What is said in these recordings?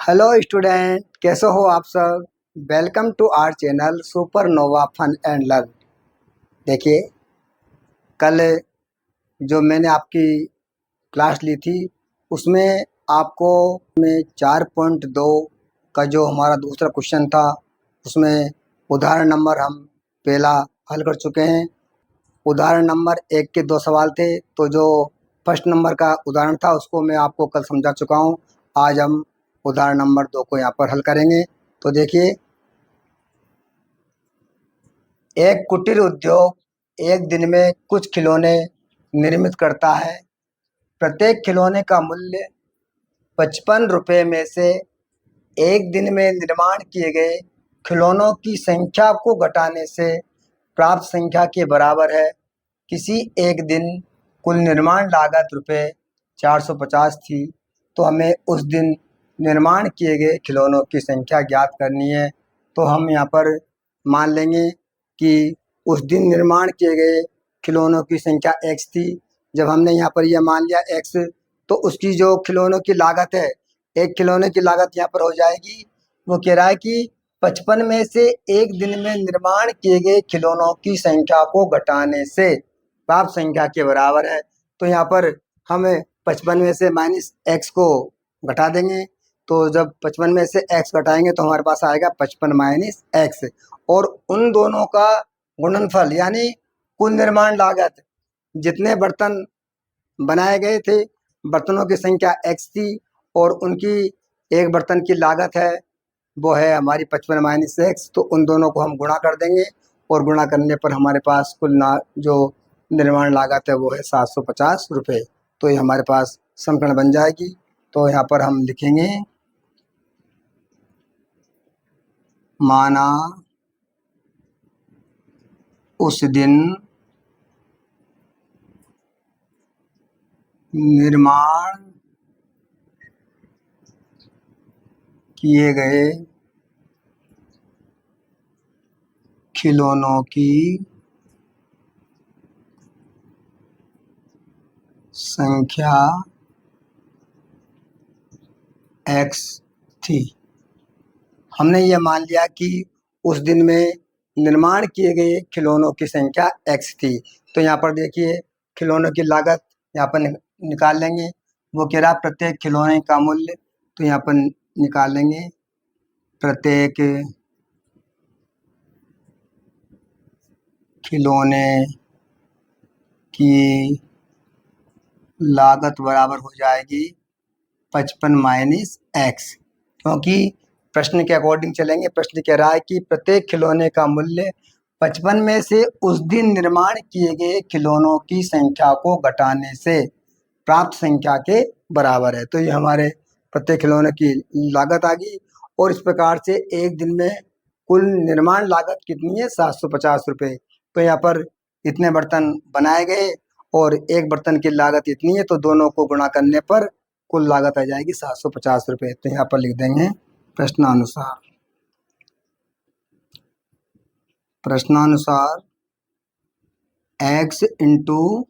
Hello student, कैसे हो आप सब। Welcome to our channel Supernova fun and learn. देखिए, कल जो मैंने आपकी क्लास ली थी उसमें आपको में 4.2 का जो हमारा दूसरा क्वेश्चन था उसमें उदाहरण नंबर हम पहला हल कर चुके हैं। उदाहरण नंबर 1 के 2 सवाल थे, तो जो फर्स्ट नंबर का उदाहरण था उसको मैं आपको कल समझा चुका हूँ। आज हम उदाहरण नंबर 2 को यहाँ पर हल करेंगे। तो देखिए, एक कुटीर उद्योग एक दिन में कुछ खिलौने निर्मित करता है। प्रत्येक खिलौने का मूल्य 55 रुपये में से एक दिन में निर्माण किए गए खिलौनों की संख्या को घटाने से प्राप्त संख्या के बराबर है। किसी एक दिन कुल निर्माण लागत रुपये 450 थी, तो हमें उस दिन निर्माण किए गए खिलौनों की संख्या ज्ञात करनी है। तो हम यहाँ पर मान लेंगे कि उस दिन निर्माण किए गए खिलौनों की संख्या x थी। जब हमने यहाँ पर यह मान लिया x, तो उसकी जो खिलौनों की लागत है, एक खिलौने की लागत यहाँ पर हो जाएगी, वो कह रहा है कि 55 में से एक दिन में निर्माण किए गए खिलौनों की संख्या को घटाने से प्राप्त संख्या के बराबर है। तो यहाँ पर हमें 55 में से -x को घटा देंगे। तो जब 55 में से x घटाएंगे तो हमारे पास आएगा 55 - x, और उन दोनों का गुणनफल यानी कुल निर्माण लागत, जितने बर्तन बनाए गए थे, बर्तनों की संख्या x थी और उनकी एक बर्तन की लागत है वो है हमारी 55 - x। तो उन दोनों को हम गुणा कर देंगे और गुणा करने पर हमारे पास कुल जो निर्माण लागत है वो है 750 रुपये। तो ये हमारे पास समीकरण बन जाएगी। तो यहाँ पर हम लिखेंगे, माना उस दिन निर्माण किए गए खिलौनों की संख्या x थी। हमने ये मान लिया कि उस दिन में निर्माण किए गए खिलौनों की संख्या x थी। तो यहाँ पर देखिए, खिलौनों की लागत यहाँ पर निकाल लेंगे। वो कह रहा प्रत्येक खिलौने का मूल्य, तो यहाँ पर निकाल लेंगे प्रत्येक खिलौने की लागत बराबर हो जाएगी 55 - x, क्योंकि प्रश्न के अकॉर्डिंग चलेंगे। प्रश्न कह रहा है कि प्रत्येक खिलौने का मूल्य 55 में से उस दिन निर्माण किए गए खिलौनों की संख्या को घटाने से प्राप्त संख्या के बराबर है। तो ये हमारे प्रत्येक खिलौने की लागत आ गई, और इस प्रकार से एक दिन में कुल निर्माण लागत कितनी है, 750 रुपये। तो यहाँ पर इतने बर्तन बनाए गए और एक बर्तन की लागत इतनी है, तो दोनों को गुणा करने पर कुल लागत आ जाएगी 750 रुपये। तो यहाँ पर लिख देंगे प्रश्नानुसार x इंटू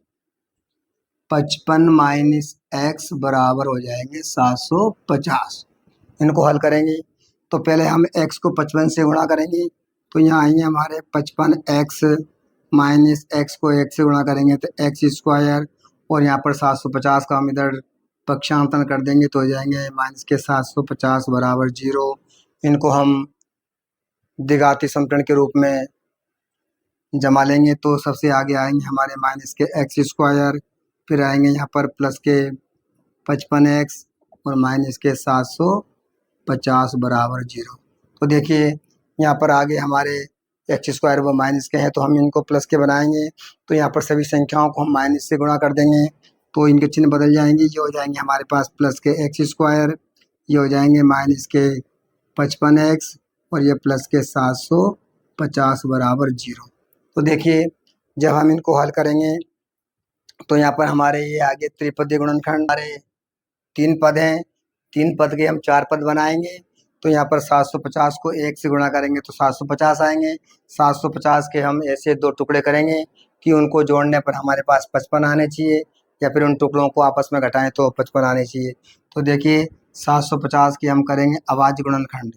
55 - x बराबर हो जाएंगे 750। इनको हल करेंगे तो पहले हम x को 55 से गुणा करेंगे, तो यहाँ आएंगे हमारे 55x - x को 1 से गुणा करेंगे तो x², और यहाँ पर 750 का हम इधर पक्षांतरण कर देंगे तो हो जाएंगे माइनस के 750 बराबर 0। इनको हम द्विघाती समीकरण के रूप में जमा लेंगे, तो सबसे आगे आएंगे हमारे माइनस के x², फिर आएंगे यहाँ पर प्लस के 55x और माइनस के 750 बराबर 0। तो देखिए, यहाँ पर आगे हमारे x² वो माइनस के हैं, तो हम इनको प्लस के बनाएंगे। तो यहाँ पर सभी संख्याओं को हम माइनस से गुणा कर देंगे, तो इनके चिन्ह बदल जाएंगे। ये हो जाएंगे हमारे पास प्लस के x², ये हो जाएंगे माइनस के 55x और ये प्लस के 750 बराबर 0। तो देखिए, जब हम इनको हल करेंगे तो यहाँ पर हमारे ये आगे त्रिपदीय गुणनखंड, हमारे 3 पद हैं, 3 पद के हम 4 पद बनाएंगे। तो यहाँ पर 750 को 1 से गुणा करेंगे तो 750 आएंगे। 750 के हम ऐसे 2 टुकड़े करेंगे कि उनको जोड़ने पर हमारे पास 55 आने चाहिए, या फिर उन टुकड़ों को आपस में घटाएं तो 55 आने चाहिए। तो देखिए, 750 की हम करेंगे अभाज्य गुणनखंड।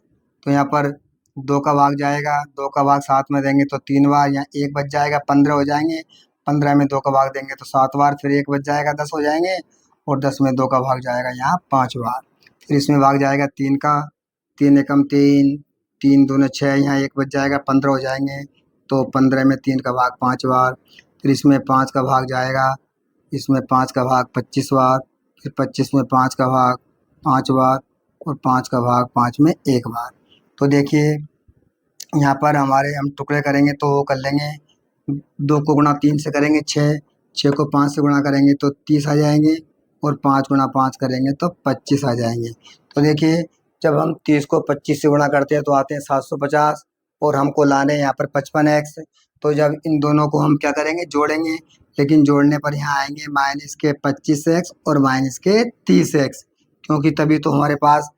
तो यहाँ पर 2 का भाग जाएगा, 2 का भाग 7 में देंगे तो 3 बार, यहाँ 1 बच जाएगा, 15 हो जाएंगे। 15 में 2 का भाग देंगे तो 7 बार, फिर 1 बच जाएगा, 10 हो जाएंगे। और 10 में 2 का भाग जाएगा यहाँ 5 बार। फिर इसमें भाग जाएगा 3 का, 3 एकम 3, 3 दूने 6, यहाँ 1 बच जाएगा, 15 हो जाएंगे। तो 15 में 3 का भाग 5 बार। फिर इसमें 5 का भाग जाएगा, इसमें 5 का भाग 25 बार। फिर 25 में 5 का भाग 5 बार, और 5 का भाग 5 में 1 बार। तो देखिए यहाँ पर हमारे हम टुकड़े करेंगे तो वो कर लेंगे, 2 को गुणा 3 से करेंगे 6, 6 को 5 से गुणा करेंगे तो 30 आ जाएंगे, और 5 गुणा 5 करेंगे तो 25 आ जाएंगे। तो देखिए जब हम 30 को 25 से गुणा करते हैं तो आते हैं 750, और हमको लाने यहाँ पर 55x। तो जब इन दोनों को हम क्या करेंगे, जोड़ेंगे, लेकिन जोड़ने पर यहाँ आएंगे माइनस के 25x और माइनस के 30x, क्योंकि तभी तो हमारे पास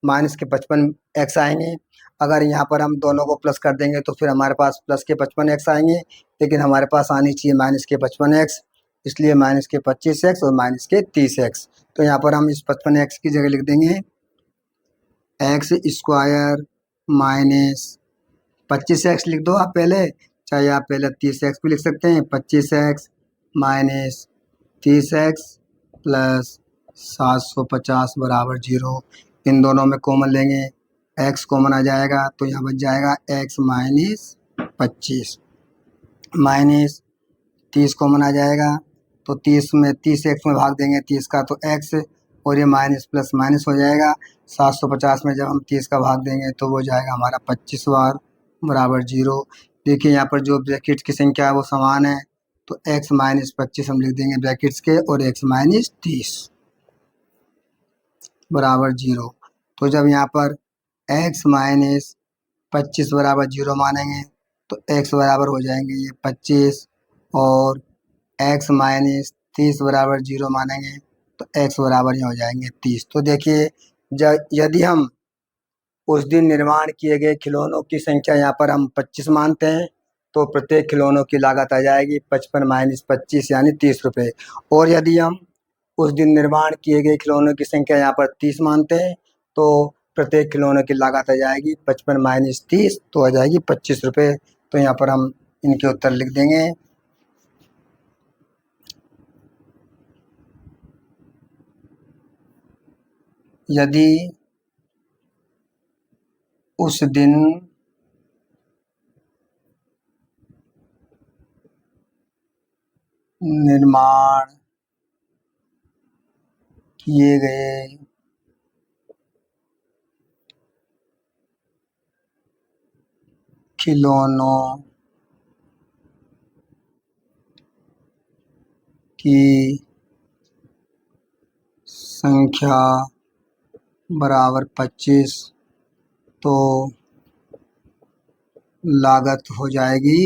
माइनस के 55x आएंगे। अगर यहाँ पर हम दोनों को प्लस कर देंगे तो फिर हमारे पास प्लस के 55x आएंगे, लेकिन हमारे पास आनी चाहिए माइनस के 55x, इसलिए माइनस के 25x और माइनस के 30x। तो यहाँ पर हम इस 55x की जगह लिख देंगे एक्स स्क्वायर माइनस 25x लिख दो आप पहले, चाहे आप पहले 30x भी लिख सकते हैं। 25x माइनस 30x प्लस 750 बराबर 0। इन दोनों में कॉमन लेंगे, x कॉमन आ जाएगा तो यहाँ बच जाएगा x माइनस 25, माइनस 30 कॉमन आ जाएगा तो 30 में 30x में भाग देंगे 30 का तो x, और ये माइनस प्लस माइनस हो जाएगा। 750 में जब हम 30 का भाग देंगे तो वो जाएगा हमारा 25 बार बराबर 0। देखिए यहाँ पर जो ब्रैकेट्स की संख्या है वो समान है, तो x माइनस 25 हम लिख देंगे ब्रैकेट्स के, और x माइनस 30 बराबर 0। तो जब यहाँ पर x माइनस 25 बराबर 0 मानेंगे तो x बराबर हो जाएंगे ये 25, और x माइनस 30 बराबर 0 मानेंगे तो x बराबर ही हो जाएंगे 30। तो देखिए यदि हम उस दिन निर्माण किए गए खिलौनों की संख्या यहाँ पर हम 25 मानते हैं, तो प्रत्येक खिलौनों की लागत आ जाएगी 55 माइनस 25 यानी 30 रुपये। और यदि हम उस दिन निर्माण किए गए खिलौनों की संख्या यहाँ पर 30 मानते हैं, तो प्रत्येक खिलौनों की लागत आ जाएगी 55 माइनस 30, तो आ जाएगी 25 रुपये। तो यहाँ पर हम इनके उत्तर लिख देंगे। यदि उस दिन निर्माण किए गए खिलौनों की संख्या बराबर 25, तो लागत हो जाएगी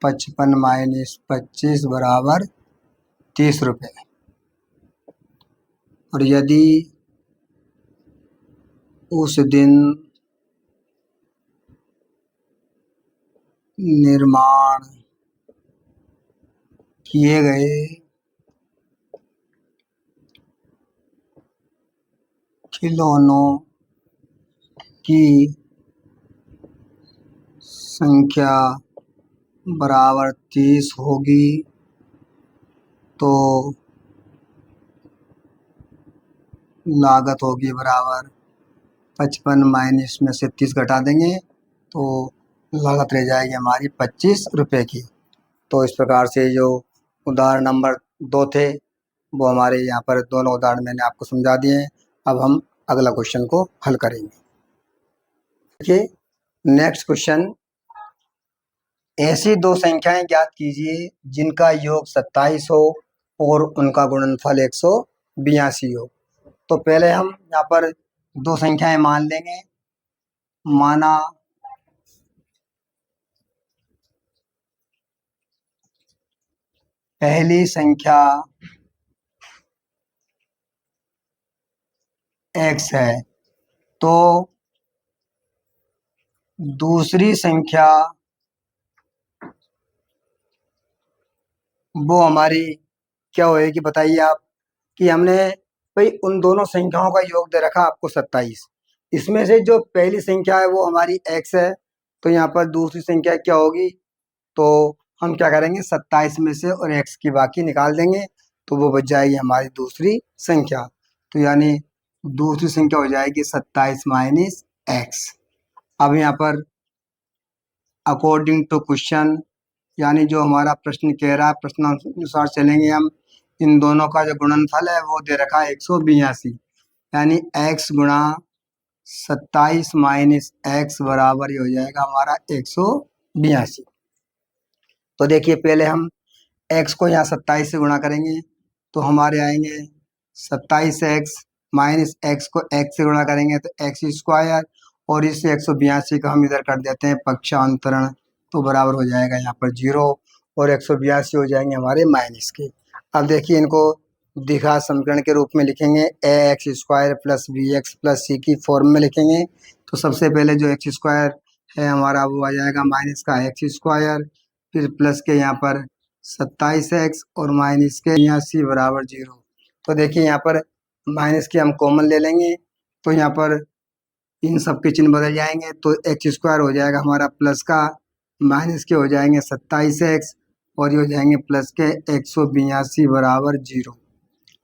55 माइनस 25 बराबर 30 रुपये। और यदि उस दिन निर्माण किए गए खिलौनों की संख्या बराबर 30 होगी, तो लागत होगी बराबर 55 माइनस में से 30 घटा देंगे तो लागत रह जाएगी हमारी 25 रुपये की। तो इस प्रकार से जो उदाहरण नंबर 2 थे वो हमारे यहाँ पर दोनों उदाहरण मैंने आपको समझा दिए हैं। अब हम अगला क्वेश्चन को हल करेंगे। देखिए नेक्स्ट क्वेश्चन, ऐसी दो संख्याएं ज्ञात कीजिए जिनका योग 27 हो और उनका गुणनफल 182 हो। तो पहले हम यहाँ पर दो संख्याएं मान लेंगे। माना पहली संख्या x है, तो दूसरी संख्या वो हमारी क्या होएगी बताइए आप। कि हमने भाई उन दोनों संख्याओं का योग दे रखा आपको 27। इसमें से जो पहली संख्या है वो हमारी x है, तो यहाँ पर दूसरी संख्या क्या होगी, तो हम क्या करेंगे 27 में से और x की बाकी निकाल देंगे, तो वो बच जाएगी हमारी दूसरी संख्या। तो यानी दूसरी संख्या हो जाएगी 27 माइनस x। अब यहाँ पर अकॉर्डिंग टू क्वेश्चन, यानी जो हमारा प्रश्न कह रहा है प्रश्नानुसार चलेंगे हम। इन दोनों का जो गुणनफल है वो दे रखा है 182, यानी x गुणा 27 माइनस एक्स बराबर ही हो जाएगा हमारा 182। तो देखिए पहले हम x को यहाँ 27 से गुणा करेंगे, तो हमारे आएंगे 27x माइनस एक्स को x से गुणा करेंगे तो एक्स स्क्वायर, और इस 182 का हम इधर कर देते हैं पक्षांतरण, तो बराबर हो जाएगा यहाँ पर 0, और 182 हो जाएंगे हमारे माइनस के। अब देखिए इनको द्विघात समीकरण के रूप में लिखेंगे, A X square plus B X plus C की फॉर्म में लिखेंगे। तो सबसे पहले जो एक्स स्क्वायर है हमारा वो आ जाएगा माइनस का एक्स स्क्वायर, फिर प्लस के यहाँ पर 27x और माइनस के 82 बराबर 0। तो देखिए यहाँ पर माइनस के हम कॉमन ले लेंगे, तो यहाँ पर इन सब के चिन्ह बदल जाएंगे, तो एक्स स्क्वायर हो जाएगा हमारा प्लस का, माइनस के हो जाएंगे 27x, और ये हो जाएंगे प्लस के 182 बराबर 0।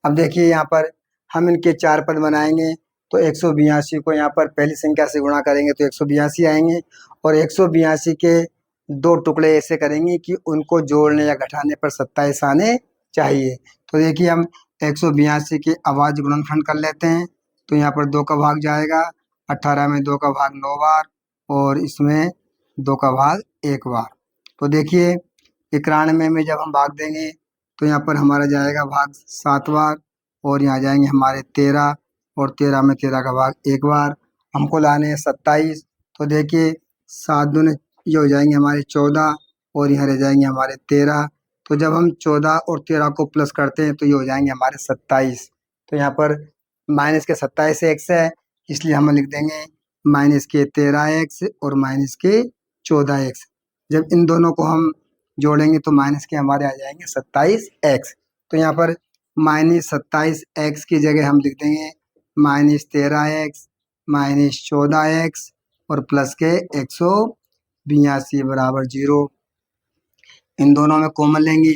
अब देखिए यहाँ पर हम इनके चार पद बनाएंगे, तो 182 को यहाँ पर पहली संख्या से गुणा करेंगे तो 182 आएंगे, और 182 के दो टुकड़े ऐसे करेंगे कि उनको जोड़ने या घटाने पर 27 आने चाहिए। तो देखिए हम 182 के अभाज्य गुणनखंड कर लेते हैं, तो यहाँ पर 2 का भाग जाएगा, 18 में 2 का भाग 9 बार, और इसमें 2 का भाग 1 बार। तो देखिए 91 में जब हम भाग देंगे तो यहाँ पर हमारा जाएगा भाग 7 बार, और यहाँ जाएंगे हमारे 13, और 13 में 13 का भाग 1 बार। हमको लाने हैं 27, तो देखिए 7 दूने ये हो जाएंगे हमारे 14, और यहाँ रह जाएंगे हमारे 13। तो जब हम 14 और 13 को प्लस करते हैं तो ये हो जाएंगे हमारे 27। तो यहाँ पर माइनस के 27 एक्स है, इसलिए हम लिख देंगे माइनस के 13x और माइनस के 14x। जब इन दोनों को हम जोड़ेंगे तो माइनस के हमारे आ जाएंगे 27x। तो यहाँ पर माइनस 27x की जगह हम लिख देंगे माइनस 13x माइनस 14x और प्लस के 182 बराबर 0। इन दोनों में कॉमन लेंगे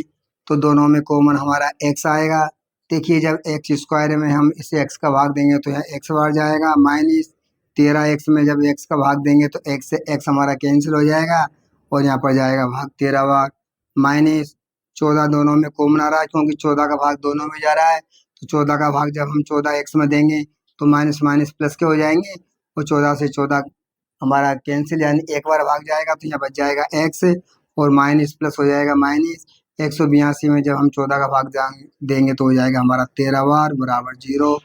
तो दोनों में कॉमन हमारा x आएगा। देखिए जब एक्स स्क्वायर में हम इसे x का भाग देंगे तो यहाँ x बार जाएगा, माइनस 13x में जब x का भाग देंगे तो x से x हमारा कैंसिल हो जाएगा, और यहाँ पर जाएगा भाग 13 बार, माइनस 14 दोनों में कॉमन आ रहा है क्योंकि 14 का भाग दोनों में जा रहा है, तो 14 का भाग जब हम 14x में देंगे तो माइनस माइनस प्लस के हो जाएंगे, और 14 से 14 हमारा कैंसिल, यानी एक बार भाग जाएगा तो यहाँ बच जाएगा x, और माइनस प्लस हो जाएगा माइनस 182 में जब हम 14 का भाग देंगे तो हो जाएगा हमारा 13 बार बराबर 0।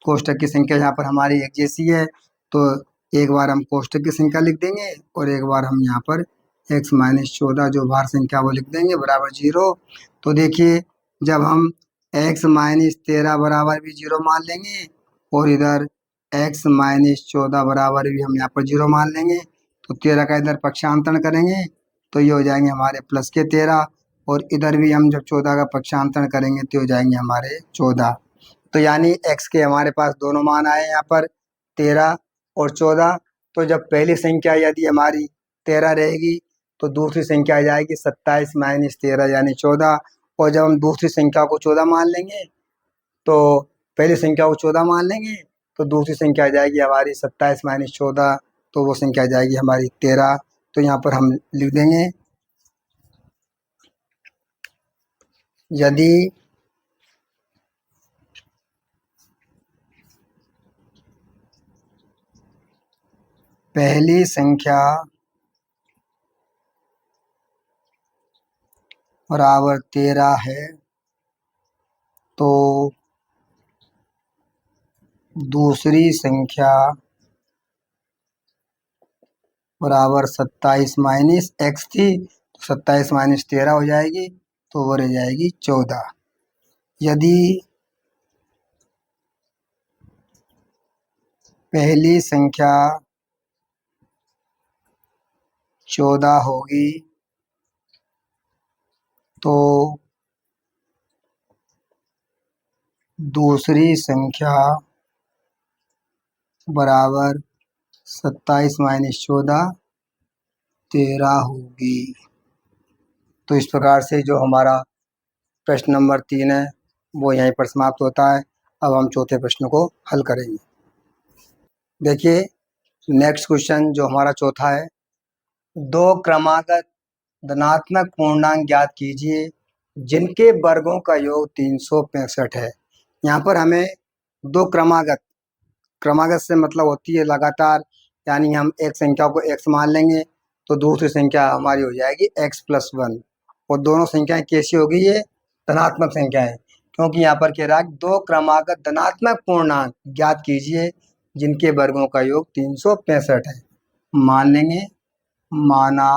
कोष्टक की संख्या यहाँ पर हमारी एक जैसी है, तो एक बार हम कोष्टक की संख्या लिख देंगे और एक बार हम यहाँ पर x माइनस 14 जो बाहर संख्या वो लिख देंगे बराबर 0। तो देखिए जब हम x माइनस 13 बराबर भी 0 मान लेंगे, और इधर x माइनस 14 बराबर भी हम यहाँ पर 0 मान लेंगे, तो 13 का इधर पक्षांतरण करेंगे तो ये हो जाएंगे हमारे प्लस के 13, और इधर भी हम जब 14 का पक्षांतरण करेंगे तो हो जाएंगे हमारे 14। तो यानी x के हमारे पास दोनों मान आए यहाँ पर 13 और 14। तो जब पहली संख्या यदि हमारी 13 रहेगी तो दूसरी संख्या आ जाएगी 27 माइनस 13 यानी 14, और जब हम दूसरी संख्या को 14 मान लेंगे तो पहली संख्या को 14 मान लेंगे तो दूसरी संख्या आ जाएगी हमारी 27 माइनस 14, तो वो संख्या आ जाएगी हमारी 13। तो यहाँ पर हम लिख देंगे यदि पहली संख्या बराबर 13 है तो दूसरी संख्या बराबर 27 माइनस एक्स थी, तो 27 माइनस 13 हो जाएगी, तो वो रह जाएगी 14। यदि पहली संख्या 14 होगी तो दूसरी संख्या बराबर 27 माइनस 14 13 होगी। तो इस प्रकार से जो हमारा प्रश्न नंबर 3 है वो यहीं पर समाप्त होता है। अब हम चौथे प्रश्न को हल करेंगे। देखिए नेक्स्ट क्वेश्चन जो हमारा चौथा है, दो क्रमागत धनात्मक पूर्णांक ज्ञात कीजिए जिनके वर्गों का योग 365 है। यहाँ पर हमें दो क्रमागत से मतलब होती है लगातार, यानी हम एक संख्या को x मान लेंगे तो दूसरी संख्या हमारी हो जाएगी x+1, और दोनों संख्याएं कैसी होगी, ये धनात्मक संख्या है, क्योंकि यहाँ पर कह रहा है दो क्रमागत धनात्मक पूर्णांक ज्ञात कीजिए जिनके वर्गों का योग 365 है। मान लेंगे, माना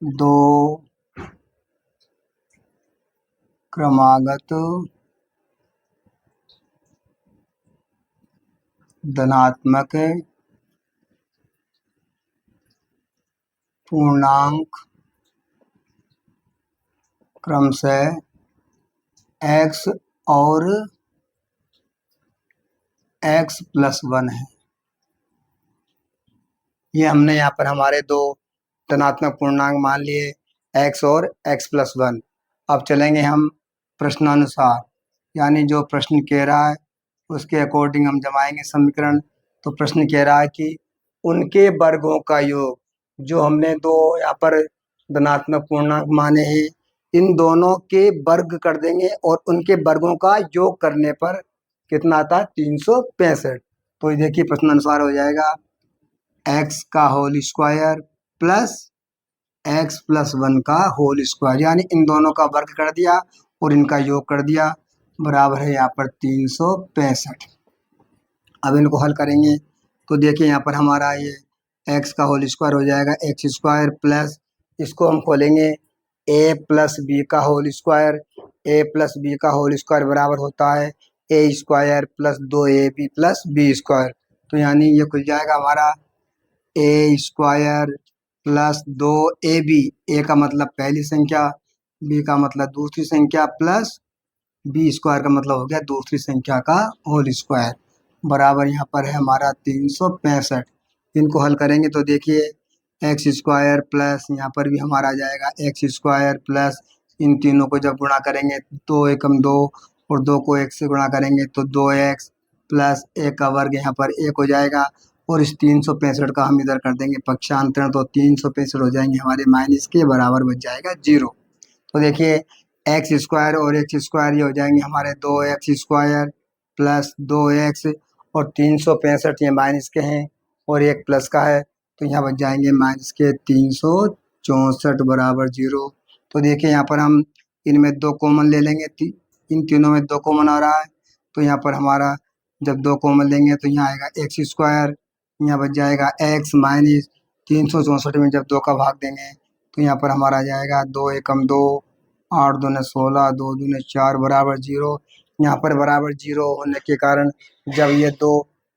दो क्रमागत धनात्मक पूर्णांक क्रमशः x और x+1 है। ये हमने यहाँ पर हमारे दो धनात्मक पूर्णांक मान लिए x और x+1। अब चलेंगे हम प्रश्नानुसार, यानी जो प्रश्न कह रहा है उसके अकॉर्डिंग हम जमाएंगे समीकरण। तो प्रश्न कह रहा है कि उनके वर्गों का योग, जो हमने दो यहाँ पर धनात्मक पूर्णांक माने हैं, इन दोनों के वर्ग कर देंगे और उनके वर्गों का योग करने पर कितना आता है, 365। तो ये देखिए प्रश्न अनुसार हो जाएगा x का होल स्क्वायर प्लस x+1 का होल स्क्वायर, यानी इन दोनों का वर्ग कर दिया और इनका योग कर दिया, बराबर है यहाँ पर 365। अब इनको हल करेंगे तो देखिए यहाँ पर हमारा ये x का होल स्क्वायर हो जाएगा x स्क्वायर प्लस, इसको हम खोलेंगे a+b का होल स्क्वायर। a+b का होल स्क्वायर बराबर होता है a square plus 2ab plus b square. तो यानी ये खुल जाएगा हमारा a square plus 2ab, a का मतलब पहली संख्या, b का मतलब दूसरी संख्या, प्लस b स्क्वायर का मतलब हो गया दूसरी संख्या का होल स्क्वायर, बराबर यहाँ पर है हमारा 365। इनको हल करेंगे तो देखिए एक्स स्क्वायर प्लस यहाँ पर भी हमारा आ जाएगा एक्स स्क्वायर प्लस, इन तीनों को जब गुणा करेंगे 2 एकम 2 और 2 को 1 से गुणा करेंगे तो 2x प्लस 1 का वर्ग यहाँ पर 1 हो जाएगा, और इस 365 का हम इधर कर देंगे पक्षांतरण, तो 365 हो जाएंगे हमारे माइनस के, बराबर बच जाएगा 0। तो देखिए एक्स स्क्वायर और एक्स स्क्वायर ये हो जाएंगे हमारे 2x स्क्वायर प्लस 2x, और 365 ये माइनस के हैं और एक प्लस का है, तो यहाँ बच जाएंगे माइनस के 364 बराबर 0। तो देखिए यहाँ पर हम इनमें 2 कॉमन ले लेंगे, इन तीनों में 2 कॉमन आ रहा है, तो यहाँ पर हमारा जब 2 कॉमन लेंगे तो यहाँ आएगा एक्स स्क्वायर, यहाँ बच जाएगा x माइनस 364 में जब 2 का भाग देंगे तो यहाँ पर हमारा आ जाएगा 2 एकम 2, 8 दूने 16, 2 दूने 4 बराबर 0। यहाँ पर बराबर 0 होने के कारण जब ये 2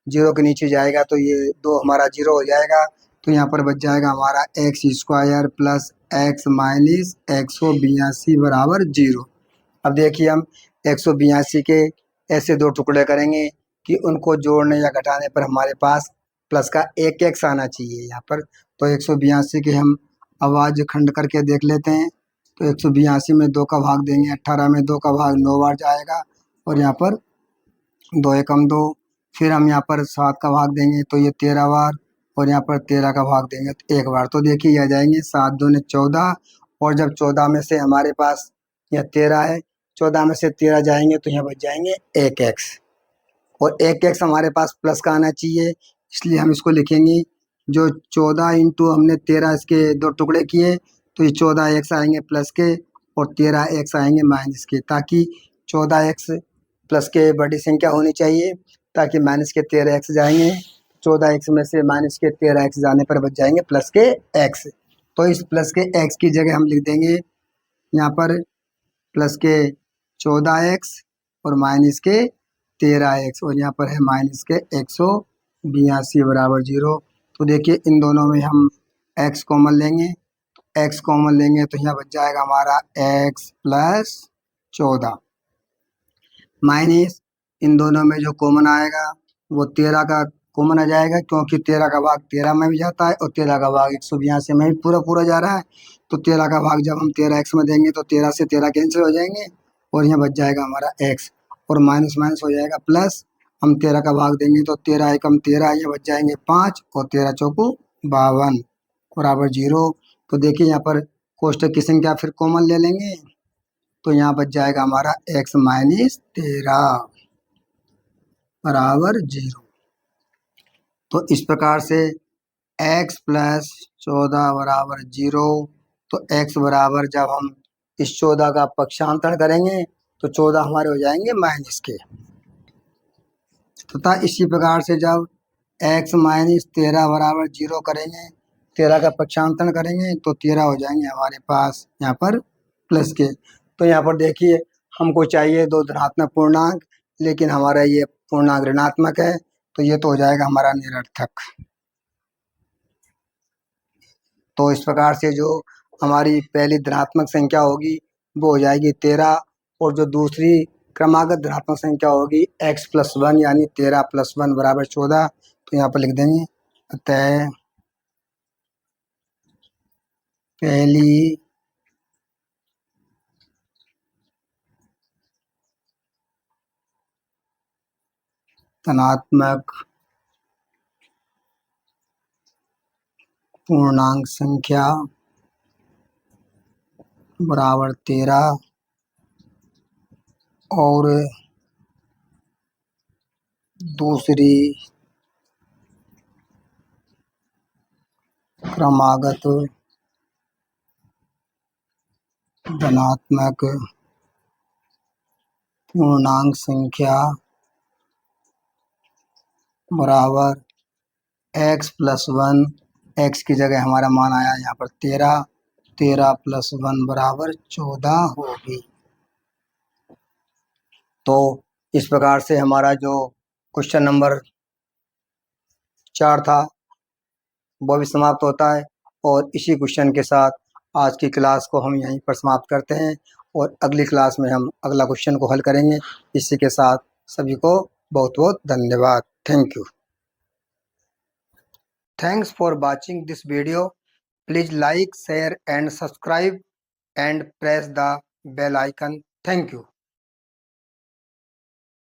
0 के नीचे जाएगा तो ये 2 हमारा 0 हो जाएगा, तो यहाँ पर बच जाएगा हमारा x square plus x minus 182 बराबर 0। अब देखिए हम 182 के ऐसे 2 टुकड़े करेंगे कि उनको जोड़ने या घटाने पर हमारे पास प्लस का एक एक्स आना चाहिए यहाँ पर। तो 182 के हम अभाज्य खंड करके देख लेते हैं। तो 182 में 2 का भाग देंगे, 18 में 2 का भाग 9 बार जाएगा, और यहाँ पर 2 एकम 2, फिर हम यहाँ पर 7 का भाग देंगे तो ये 13 बार, और यहाँ पर 13 का भाग देंगे तो 1 बार। तो देखिए ये आ जाएंगे 7 दूने 14, और जब 14 में से हमारे पास यह 13 है, 14 में से 13 जाएंगे तो यहाँ बच जाएंगे 1x, और 1x हमारे पास प्लस का आना चाहिए, इसलिए हम इसको लिखेंगे जो 14 इंटू हमने 13 इसके 2 टुकड़े किए, तो ये 14x आएंगे प्लस के और 13x आएंगे माइनस के, ताकि 14x प्लस के बड़ी संख्या होनी चाहिए, ताकि माइनस के 13x जाएंगे, 14x में से माइनस के 13x जाने पर बच जाएंगे प्लस के x। तो इस प्लस के x की जगह हम लिख देंगे यहाँ पर प्लस के 14x और माइनस के 13x, और यहाँ पर है माइनस के 182 बराबर 0। तो देखिए इन दोनों में हम x कॉमन लेंगे, x कॉमन लेंगे तो यहाँ बच जाएगा हमारा x प्लस 14। माइनस इन दोनों में जो कॉमन आएगा वो 13 का कॉमन आ जाएगा, क्योंकि 13 का भाग 13 में भी जाता है और 13 का भाग 182 में भी पूरा पूरा जा रहा है। तो 13 का भाग जब हम 13 एक्स में देंगे तो 13 से 13 कैंसिल हो जाएंगे और यहाँ बच जाएगा हमारा एक्स, और माइनस माइनस हो जाएगा प्लस। हम 13 का भाग देंगे तो 13 एकम 13, ये बच जाएंगे 5 और 13 चौको 52 बराबर 0। तो देखिए यहाँ पर कोष्टक की संख्या फिर कॉमन ले लेंगे तो यहाँ बच जाएगा हमारा x माइनस 13 बराबर 0। तो इस प्रकार से x प्लस 14 बराबर 0। तो x बराबर जब हम इस 14 का पक्षांतरण करेंगे तो 14 हमारे हो जाएंगे माइनस के, तथा इसी प्रकार से जब x माइनस 13 बराबर 0 करेंगे, 13 का पक्षांतरण करेंगे तो 13 हो जाएंगे हमारे पास यहाँ पर प्लस के। तो यहाँ पर देखिए हमको चाहिए दो धनात्मक पूर्णांक, लेकिन हमारा ये पूर्णांक ऋणात्मक है, तो ये तो हो जाएगा हमारा निरर्थक। तो इस प्रकार से जो हमारी पहली धनात्मक संख्या होगी वो हो जाएगी 13, और जो दूसरी क्रमागत धनात्मक संख्या होगी x प्लस 1 यानी 13 प्लस 1 बराबर 14। तो यहाँ पर लिख देंगे अतः पहली धनात्मक पूर्णांक संख्या बराबर 13 और दूसरी क्रमागत धनात्मक पूर्णांक संख्या बराबर x प्लस 1, x की जगह हमारा मान आया यहाँ पर 13, 13 प्लस 1 बराबर 14 होगी। तो इस प्रकार से हमारा जो क्वेश्चन नंबर 4 था वो भी समाप्त होता है, और इसी क्वेश्चन के साथ आज की क्लास को हम यहीं पर समाप्त करते हैं, और अगली क्लास में हम अगला क्वेश्चन को हल करेंगे। इसी के साथ सभी को बहुत बहुत धन्यवाद। Thank you. Thanks for watching this video. Please like, share and subscribe and press the bell icon. Thank you.